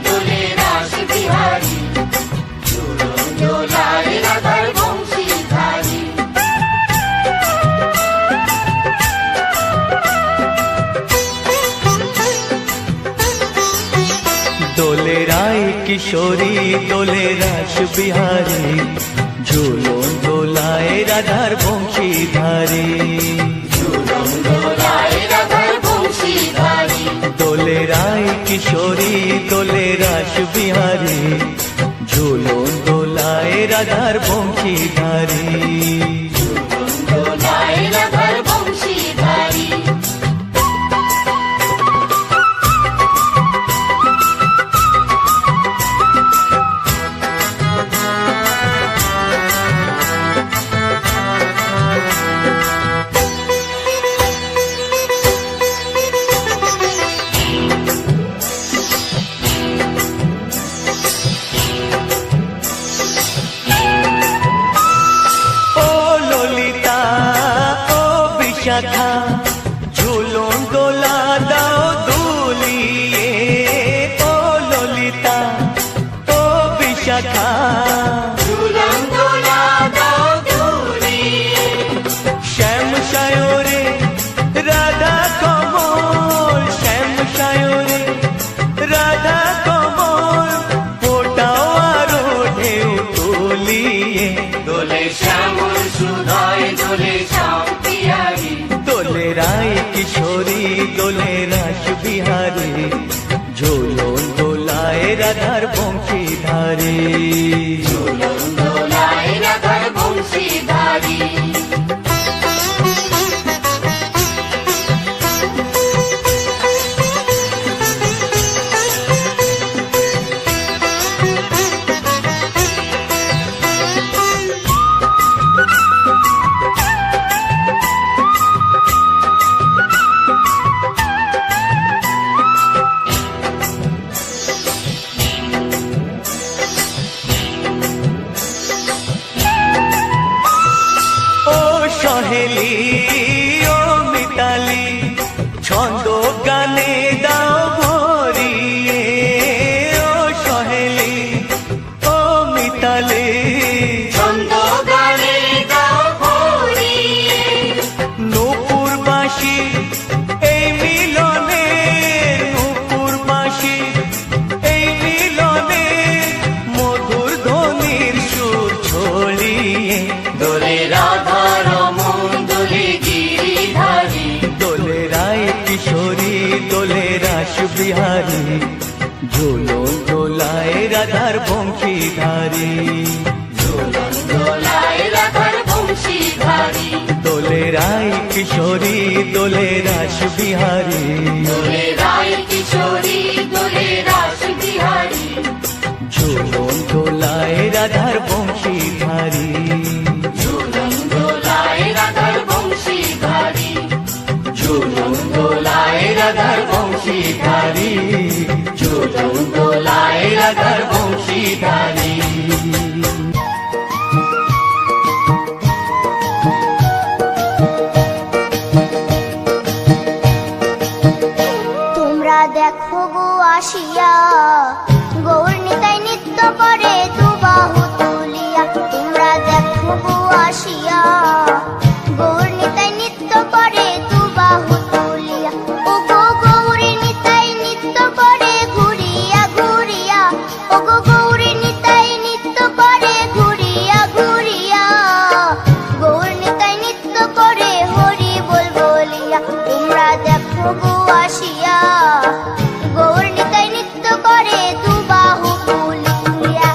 দোলে রাস বিহারী, ঝুলন দোলায় রাধার বংশীধারী। দোলে রায় কিশোরী দোলে রাস বিহারী, ঝুলন দোলায় রাধার বংশীধারী। ঝুলন দোলায় রাধার বংশীধারী, দোলে রায় কিশোরী দোলে রাস বিহারী, ঝুলন দোলায় রাধার বংশীধারী। ঝুলন দোলায় রাধার বংশীধারী। বিশাখা ঝুলন দোলা দাও দুলিয়ে, ও ললিতা ও বিশাখা ঝুলন দোলা দাও দুলিয়ে। শ্যাম সায়রে রাধা কমল, শ্যাম সায়রে রাধা কমল, ফোটাও আরো ঢেউ তুলিয়ে। দোলে শ্যামল সুধায় দোলে শ্যাম পিয়ারী, দোলে রায় কিশোরী দোলে রাস বিহারী, ঝুলন দোলায় রাধার বংশীধারী। ঝুলন দোলায় রাধার বংশীধারী। সহেলি ও মিতালি ছন্দ গানে দাও ভরিয়ে, ও সহেলি ও মিতালি ছন্দ গানে দাও ভরিয়ে। নূপুর বাঁশি এই মিলনে, নূপুর বাঁশি এই মিলনে, মধুর ধ্বনির সুর ছড়িয়ে। দোলে রাধা রমন দোলে গিরিধারী, দোলে রায় কিশোরী দোলে রাস বিহারী, ঝুলন দোলায় রাধার বংশীধারী। ঝুলন দোলায় রাধার বংশীধারী। দোলে রায় কিশোরী দোলে রাস বিহারী, দোলে রায় কিশোরী দোলে রাস বিহারী, ঝুলন দোলায় রাধার বংশীধারী। ঝুলন দোলায় রাধার বংশীধারী। ঝুলন দোলায় রাধার বংশীধারী, ঝুলন দোলায় রাধার বংশীধারী। তোমরা দেখো গো আসিয়া, গৌর নিতাই নৃত্য করে দুবাহু তুলিয়া। তোমরা দেখো গো আসিয়া, গৌর নিতাই নৃত্য করে দুবাহু তুলিয়া। ও গো গৌরী নিতাই নৃত্য করে ঘুরিয়া ঘুরিয়া, ও গো গৌরী নিতাই নৃত্য করে ঘুরিয়া ঘুরিয়া। গৌর নিতাই নৃত্য করে হরি বল বলিয়া। তোমরা দেখো গো আসিয়া, গৌর নিতাই নৃত্য করে দুবাহু তুলিয়া।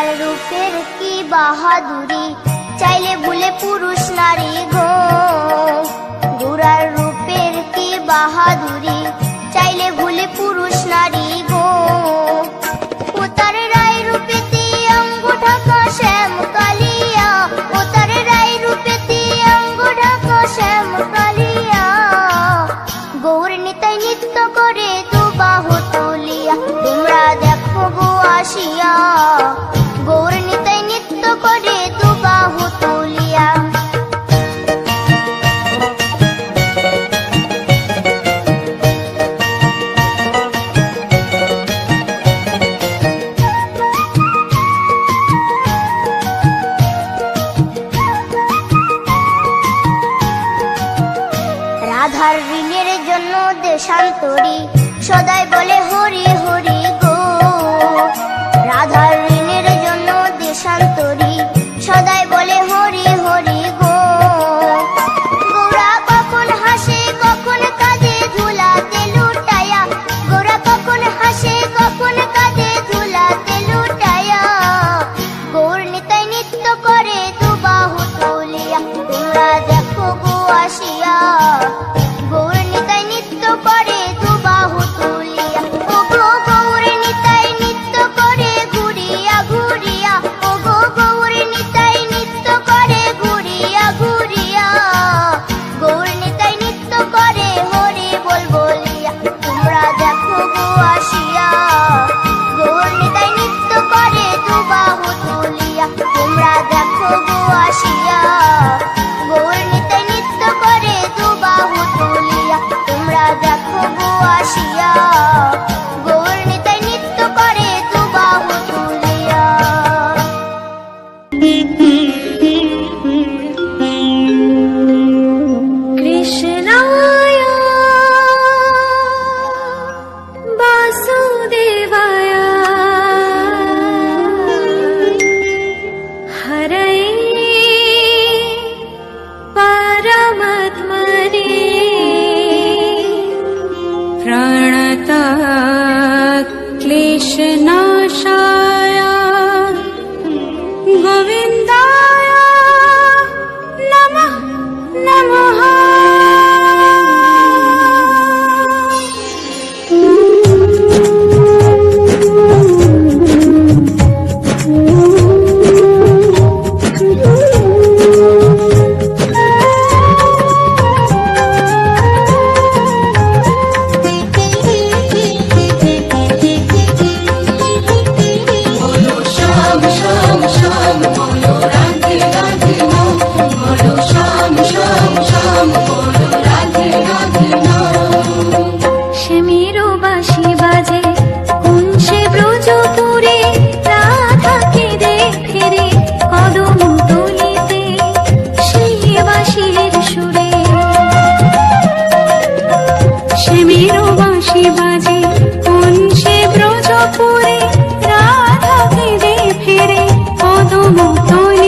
গোরার রূপের কি বাহাদুরি, চাইলে ভুলে পুরুষ নারী গো। গোরার রূপের কি বাহাদুরি, চাইলে ভুলে পুরুষ নারী গো। ও তার রায় রূপেতে অঙ্গ ঢাকা শ্যাম কালিয়া, ও তার রায় রূপেতে অঙ্গ ঢাকা শ্যাম কালিয়া। গৌর নিতাই নৃত্য করে দুবাহু তুলিয়া, তোমরা দেখো গো আসিয়া। গৌর নিতাই নৃত্য করে দুবাহু তুলিয়া। রাধার ঋণের জন্য দেশান্তরী সদাই বলে হরি হরি গো। রাধার ঋণের জন্য দেশান্তরী সদাই বলে হরি হরি গো। গোরা কখন হাসে কখন কাঁদে ধুলাতে লুটায়া, গোরা কখন হাসে কখন কাঁদে ধুলাতে লুটায়া। গৌর নিতাই নৃত্য করে দুবাহু তুলিয়া, তোমরা দেখো গো আসিয়া। গৌর নিতাই নৃত্য করে দুবাহু তুলিয়া। ও গো গৌর নিতাই নৃত্য করে ঘুরিয়া ঘুরিয়া, ও গো গৌর নিতাই নৃত্য করে ঘুরিয়া ঘুরিয়া। গৌর নিতাই নৃত্য করে হরি বল বলিয়া, তোমরা দেখো গো আসিয়া। গৌর নিতাই নৃত্য করে দুবাহু তুলিয়া, তোমরা দেখো গো আসিয়া। গৌর নিতাই নৃত্য করে দুবাহু তুলিয়া, তোমরা দেখো গো আসিয়া। গৌর নিতাই নৃত্য করে দুবাহু তুলিয়া। কৃষ্ণায় বাসুদেবায় হরয়ে পরমাত্মনে প্রণতাৎ ক্লেশনাশায় গোবিন্দায় নমঃ নমঃ। সেমিরো বাঁশি বাজে কোন সে ব্রজপুরে, রাধাকে দেখে রে কদম তলিতে সেই বাঁশির সুরে। সেমিরো বাঁশি বাজে কোন সে ব্রজপুরে, রাধাকে দেখে রে কদম তলিতে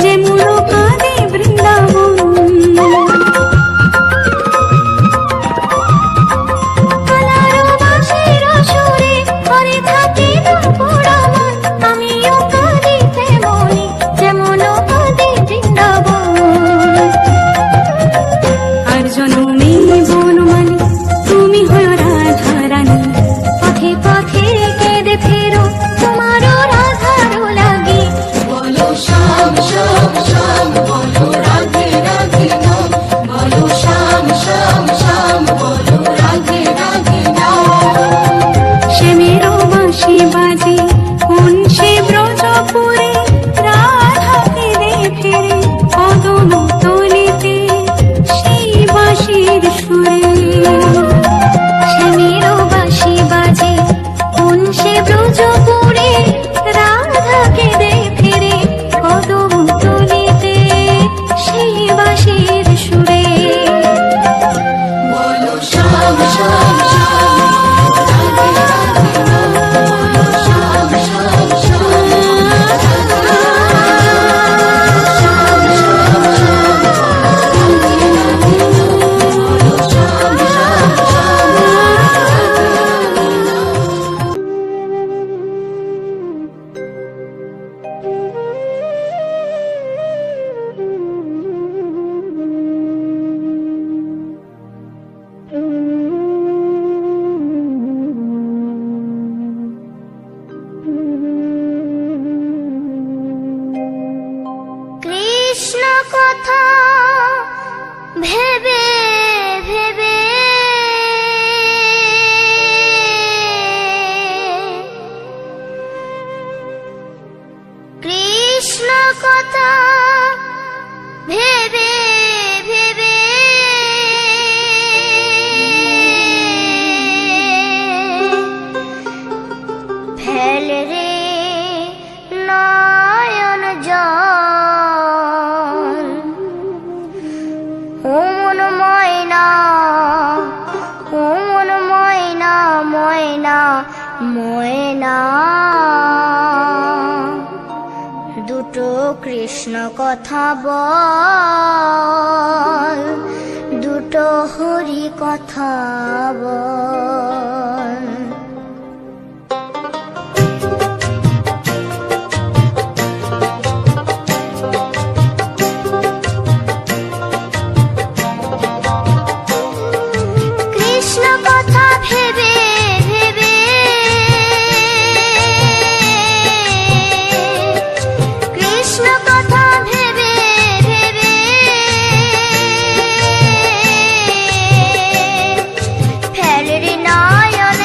যেমন কাঁদে বৃন্দাবন। কালারো বাঁশির সুরে হরে থাকে পোড়া মন, আমিও কাঁদি তেমনি যেমন কাঁদে বৃন্দাবন। আর জনমে বনমালী তুমি হয় রাধা রানী, পথে পথে কেঁদে ফেরো তোমারও রাধারও লাগে। বলো শ্যাম শ্যাম শ্যাম, বলো রাধে রাধে নাম, বলো শ্যাম শ্যাম শ্যাম, বলো রাধে রাধে নাম। শ্যামেরও বাঁশি বাজে কোন সে ব্রজপুরে, রাধা ফিরে ফিরে কদম তলিতে সেই বাঁশির সুরে। শ্যামেরও বাঁশি বাজে কোন সে ব্রজপুরে, রাধা ফিরে ফিরে কদম তলিতে সেই বাঁশির সুরে। বলো শ্যাম শ্যাম শ্যাম, রাধে রাধে নাম, বলো শ্যাম শ্যাম শ্যাম, রাধে রাধে নাম। শ্যাম শ্যাম শ্যাম, রাধে রাধে নাম, বলো শ্যাম শ্যাম শ্যাম, রাধে রাধে নাম। কৃষ্ণ কথা ভেবে ভেবে কৃষ্ণ কথা ভেবে ভেবে ফেল রে নয়ন জল, ওমন ময়না ওমন ময়না ময়না ময়না। দুটো কৃষ্ণ কথা বল, দুটো হরি কথা বল। কৃষ্ণ কথা ভেবে ভেবে কৃষ্ণ কথা ভেবে ভেবে ফেল রে নয়ন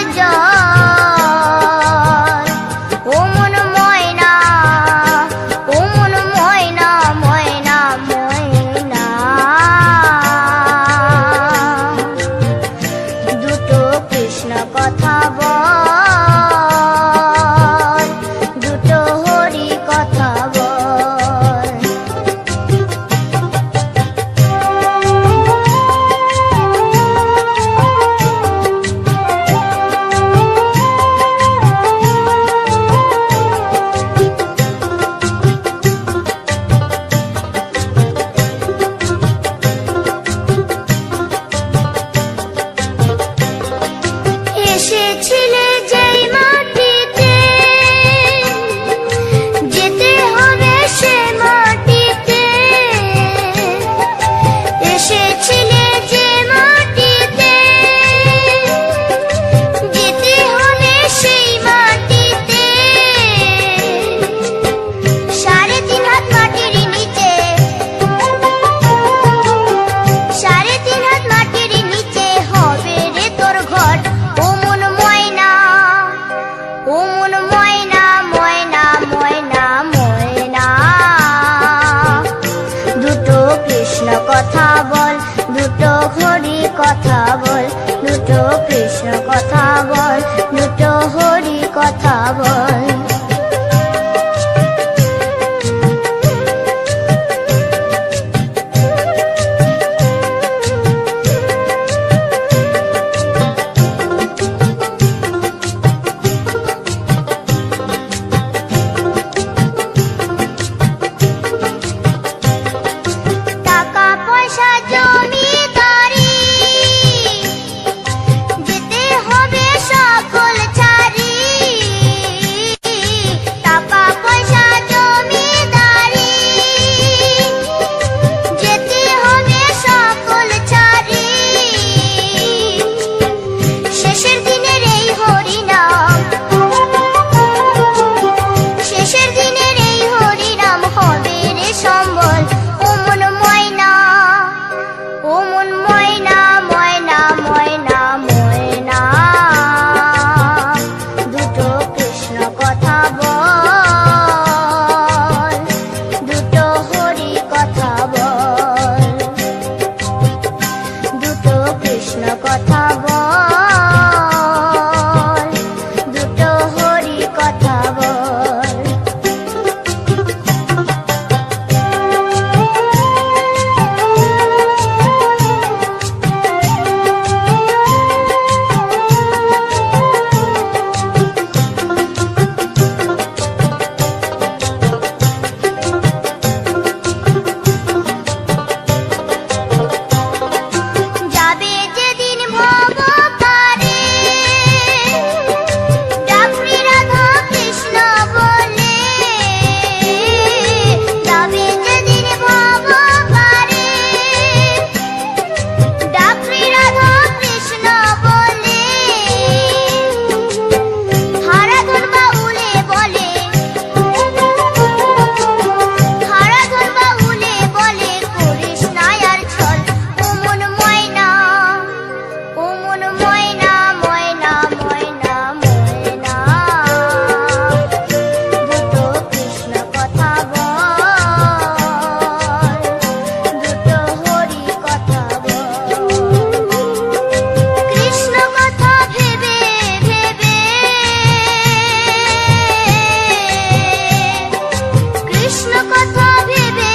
কথা ভেবে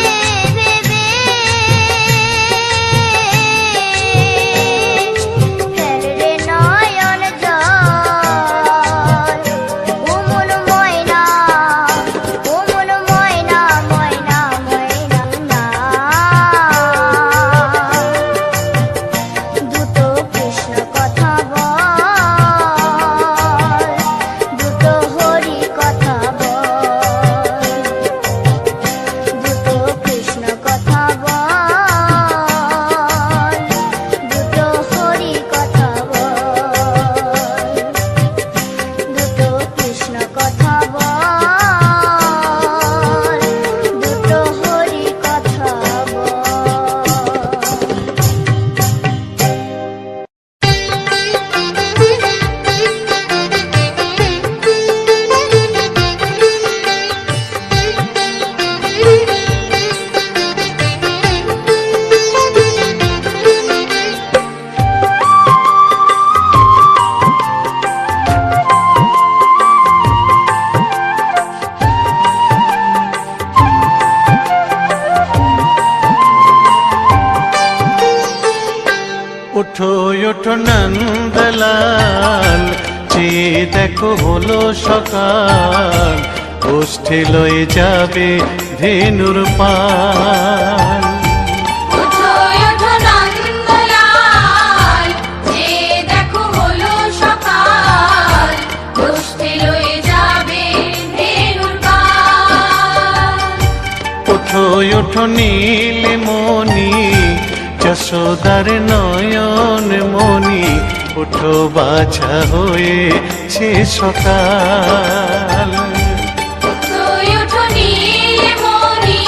ভেবে ফেলরে নয়ন জল। ও মন ময়না, ও মন ময়না, ময়না ময়না না। দুটো কৃষ্ণ কথা বল, দুটো হরি কথা বল, দুটো কৃষ্ণ কথা বল, দুটো হরি কথা বল, দুটো কৃষ্ণ কথা বল, দুটো হরি কথা ওঠো ওঠো নন্দলাল, চেয়ে দেখো হলো সকাল, গোষ্ঠী লয়ে যাবে ধেনুর পাল। ওঠো ওঠো নন্দলাল, যে দেখো হলো সকাল, গোষ্ঠী লয়ে যাবে ধেনুর পাল। ওঠো ওঠো নীলমণি, যশোদার নয়ন মণি, ওঠো বাছা হয়েছে সকাল। ওঠো ওঠো নীলমণি,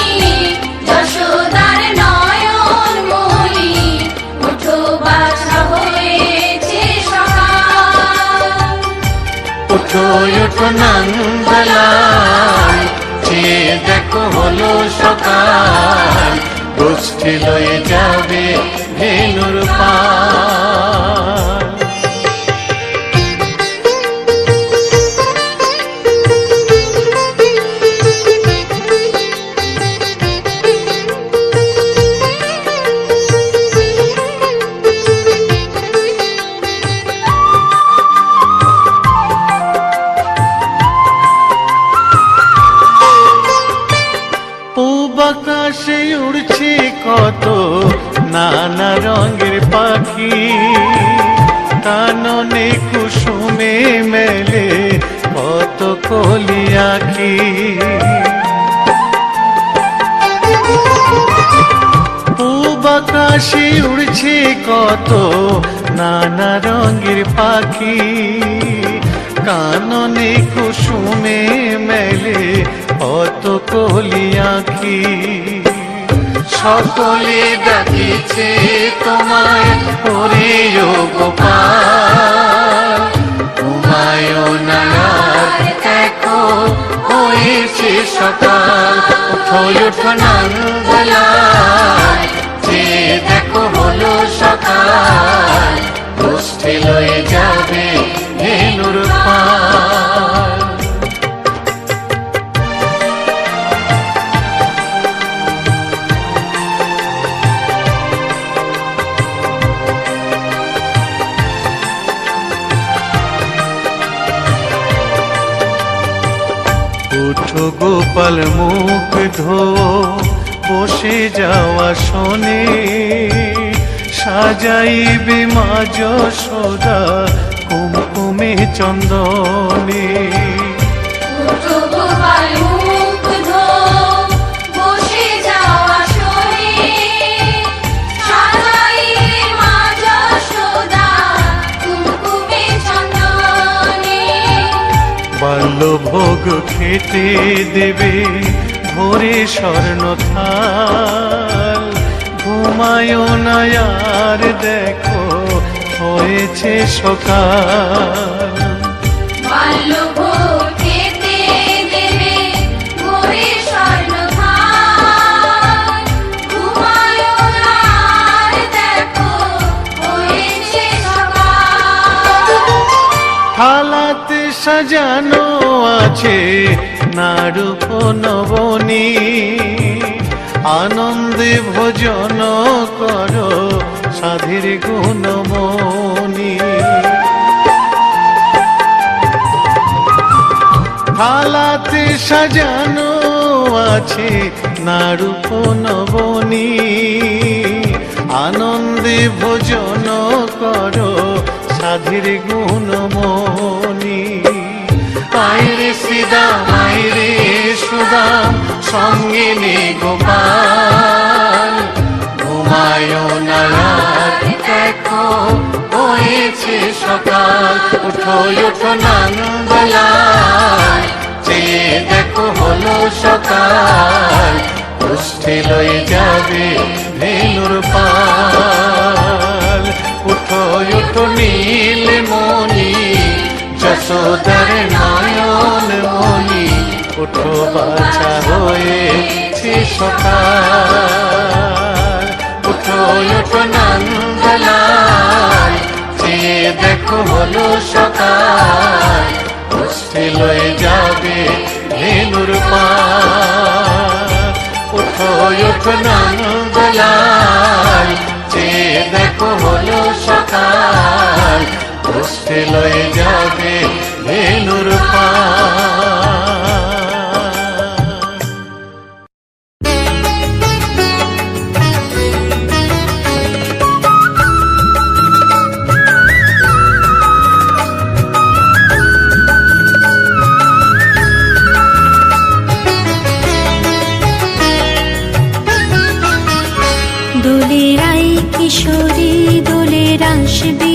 যশোদার নয়ন মণি, ওঠো বাছা হয়েছে সকাল। ওঠো ওঠো নন্দলাল, চেয়ে দেখো হলো সকাল, গোষ্ঠী লয়ে যাবে ধেনুর পাল। পূব আকাশে উড়ছে কত নানা রঙের পাখি, কাননে কুসুমে মেলে কত কলি আঁখি। পূব আকাশে উড়ছে কত নানা রঙের পাখি, কাননে কুসুমে মেলে কত কলি আঁখি। সকলে ডাকিছে তোমায় ওরে ও গোপাল, ঘুমায়ো না আর দেখো হয়েছে সকাল। ওঠো ওঠো নন্দলাল, যে দেখো হলো সকাল, গোষ্ঠী লয়ে যাবে ধেনুর পাল। উঠো গোপাল মুখ ধো, বসে যাওয়া শোনে, সাজাইবে মা যশোদা কুমকুমে চন্দনে। ওঠো গোপাল মুখ ধো, বসে যাওয়া শোনে, সাজাইবে মা যশোদা কুমকুমে চন্দনে। বাল্যভোগ খেতে দেবে ভোরে স্বর্ণ থাল, ঘুমায়ো না আর দেখো হয়েছে সকাল। বাল্যভোগ খেতে দেবে ভোরে স্বর্ণ থাল, ঘুমায়ো না আর দেখো হয়েছে সকাল। থালাতে সাজানো আছে নাড়ু নবনী, আনন্দে ভোজন করো সাধীর গুণমণি। থালাতে সাজানো আছে নারূপ নবনী, আনন্দে ভোজন করো সাধীর গুণমণি। আইরে শ্রীদাম আইরে সুদাম সঙ্গে নে গোপাল, ঘুমায় না রাত দেখো হয়েছে সকাল। উঠো উঠো নন্দলাল, চেয়ে দেখো হলো সকাল, কুষ্ঠে লয়ে যাবে ধেনুর পাল। উঠো উঠো নীলমণি যশোদার নয়ন মণি, উঠো বাছা হয়েছে সকাল। উঠো উঠো নন্দলাল, চেয়ে দেখো হলো সকাল, কুষ্ঠে লয়ে যাবে ধেনুর পাল। উঠো উঠো নন্দলাল, চেয়ে দেখো হলো সকাল, কুষ্ঠে লয়ে যাবে ধেনুর পাল। দোলের আই কিশোরী দোলের আসবে